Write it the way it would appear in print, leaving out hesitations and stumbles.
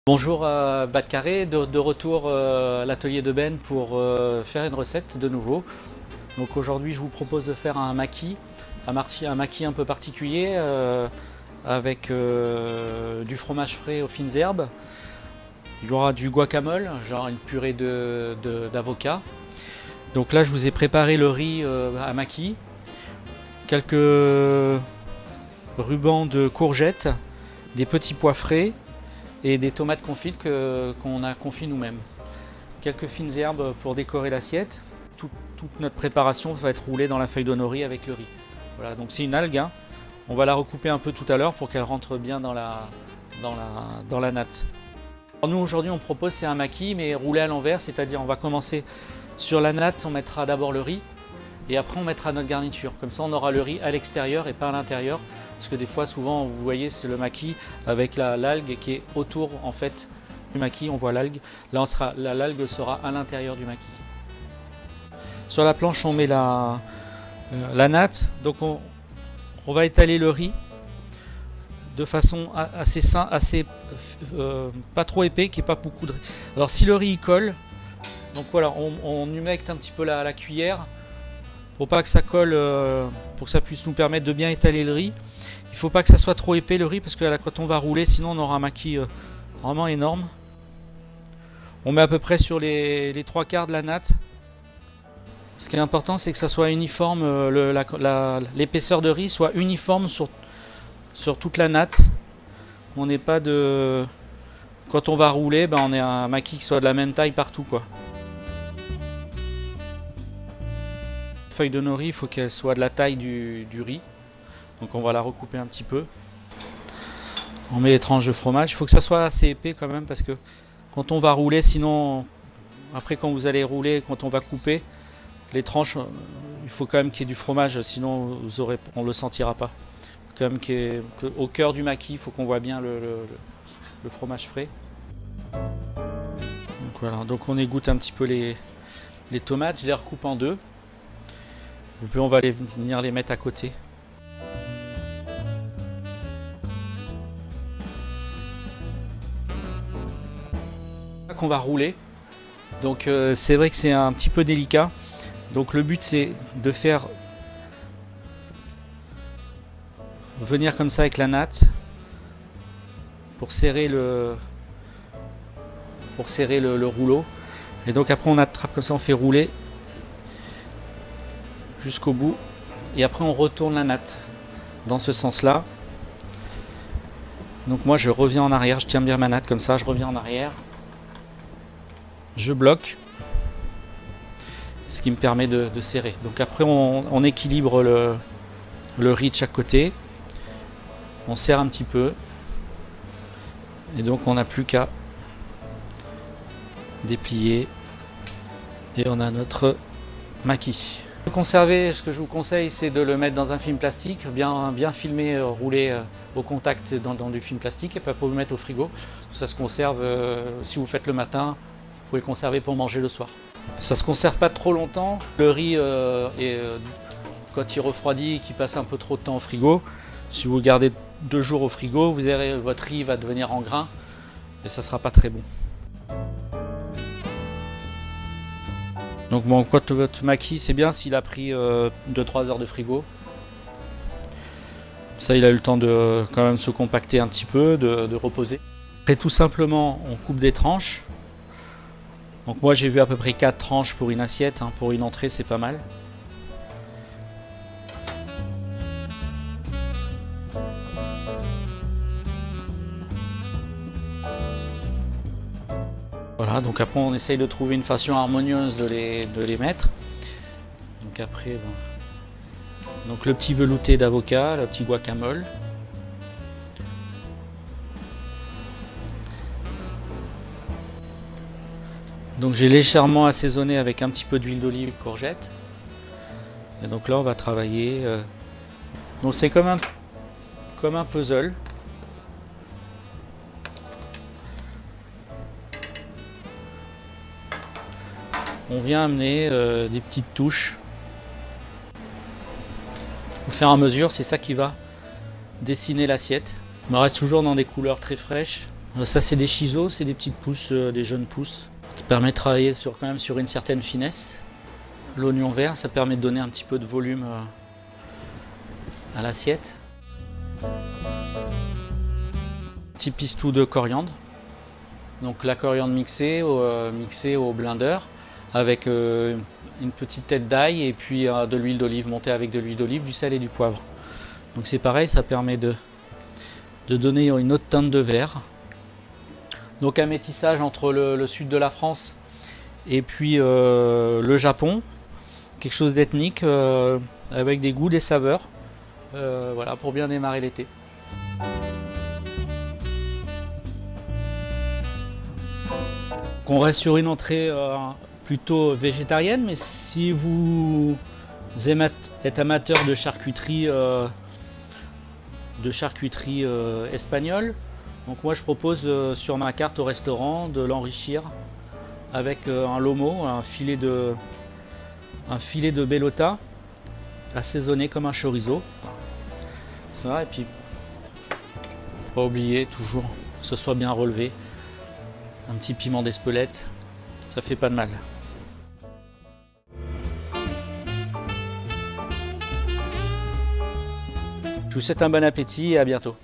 Bonjour Bad Carré, de retour à l'atelier de Ben pour faire une recette de nouveau. Donc aujourd'hui je vous propose de faire un maquis un peu particulier avec du fromage frais aux fines herbes. Il y aura du guacamole, genre une purée d'avocat. Donc là je vous ai préparé le riz à maquis, quelques rubans de courgettes, des petits pois frais et des tomates confites qu'on a confit nous-mêmes. Quelques fines herbes pour décorer l'assiette. Toute notre préparation va être roulée dans la feuille de nori avec le riz. Voilà, donc c'est une algue, hein. On va la recouper un peu tout à l'heure pour qu'elle rentre bien dans la natte. Alors nous aujourd'hui on propose c'est un maquis mais roulé à l'envers, c'est-à-dire on va commencer sur la natte, on mettra d'abord le riz et après on mettra notre garniture. Comme ça on aura le riz à l'extérieur et pas à l'intérieur. Parce que des fois, souvent, vous voyez, c'est le maquis avec l'algue qui est autour en fait du maquis. On voit l'algue. Là, l'algue sera à l'intérieur du maquis. Sur la planche, on met la natte. Donc, on va étaler le riz de façon assez pas trop épais, qui est pas beaucoup de riz. Alors, si le riz il colle, donc voilà, on humecte un petit peu la cuillère pour pas que ça colle, pour que ça puisse nous permettre de bien étaler le riz. Il ne faut pas que ça soit trop épais le riz parce que là, quand on va rouler, sinon on aura un maquis vraiment énorme. On met à peu près sur les 3/4 de la natte. Ce qui est important, c'est que ça soit uniforme, l'épaisseur de riz soit uniforme sur toute la natte. On n'est pas de... Quand on va rouler, on ait un maquis qui soit de la même taille partout, quoi. La feuille de nori, il faut qu'elle soit de la taille du riz. Donc on va la recouper un petit peu. On met les tranches de fromage. Il faut que ça soit assez épais quand même parce que quand on va rouler, sinon après quand vous allez rouler, quand on va couper les tranches, il faut quand même qu'il y ait du fromage, sinon on ne le sentira pas. Quand même au cœur du maquis, il faut qu'on voit bien le fromage frais. Donc voilà, donc on égoutte un petit peu les tomates, je les recoupe en deux. Et puis on va venir les mettre à côté. Qu'on va rouler, donc c'est vrai que c'est un petit peu délicat, donc le but c'est de faire venir comme ça avec la natte pour serrer le rouleau, et donc après on attrape comme ça, on fait rouler jusqu'au bout et après on retourne la natte dans ce sens là. Donc moi je reviens en arrière, je tiens bien ma natte comme ça, je reviens en arrière, je bloque, ce qui me permet de serrer. Donc après on équilibre le riz de chaque côté, on serre un petit peu et donc on n'a plus qu'à déplier et on a notre maquis. Pour conserver, ce que je vous conseille, c'est de le mettre dans un film plastique, bien filmé, roulé au contact dans du film plastique, et pas pour le mettre au frigo. Ça se conserve, si vous faites le matin, vous pouvez le conserver pour manger le soir. Ça se conserve pas trop longtemps. Le riz, quand il refroidit et qu'il passe un peu trop de temps au frigo, si vous le gardez 2 jours au frigo, vous verrez, votre riz va devenir en grains et ça sera pas très bon. Donc bon, quand votre maquis, c'est bien s'il a pris 2-3 heures de frigo. Ça, il a eu le temps de quand même se compacter un petit peu, de reposer. Après, tout simplement, on coupe des tranches. Donc moi j'ai vu à peu près 4 tranches pour une assiette, hein. Pour une entrée c'est pas mal. Voilà, donc après on essaye de trouver une façon harmonieuse de les mettre. Donc après, donc le petit velouté d'avocat, le petit guacamole. Donc j'ai légèrement assaisonné avec un petit peu d'huile d'olive et courgette. Et donc là on va travailler. Donc c'est comme un puzzle. On vient amener des petites touches. Au fur et à mesure, c'est ça qui va dessiner l'assiette. On reste toujours dans des couleurs très fraîches. Ça c'est des chisos, c'est des petites pousses, des jeunes pousses. Ça permet de travailler quand même sur une certaine finesse. L'oignon vert, ça permet de donner un petit peu de volume à l'assiette. Petit pistou de coriandre. Donc la coriandre mixée au blender avec une petite tête d'ail et puis de l'huile d'olive montée avec de l'huile d'olive, du sel et du poivre. Donc c'est pareil, ça permet de donner une autre teinte de vert. Donc un métissage entre le sud de la France et puis le Japon, quelque chose d'ethnique avec des goûts, des saveurs, voilà, pour bien démarrer l'été. On reste sur une entrée plutôt végétarienne, mais si vous êtes amateur de charcuterie espagnole, donc moi je propose sur ma carte au restaurant de l'enrichir avec un lomo, un filet de bellota assaisonné comme un chorizo. Ça, et puis pas oublier toujours que ce soit bien relevé. Un petit piment d'Espelette, ça fait pas de mal. Je vous souhaite un bon appétit et à bientôt.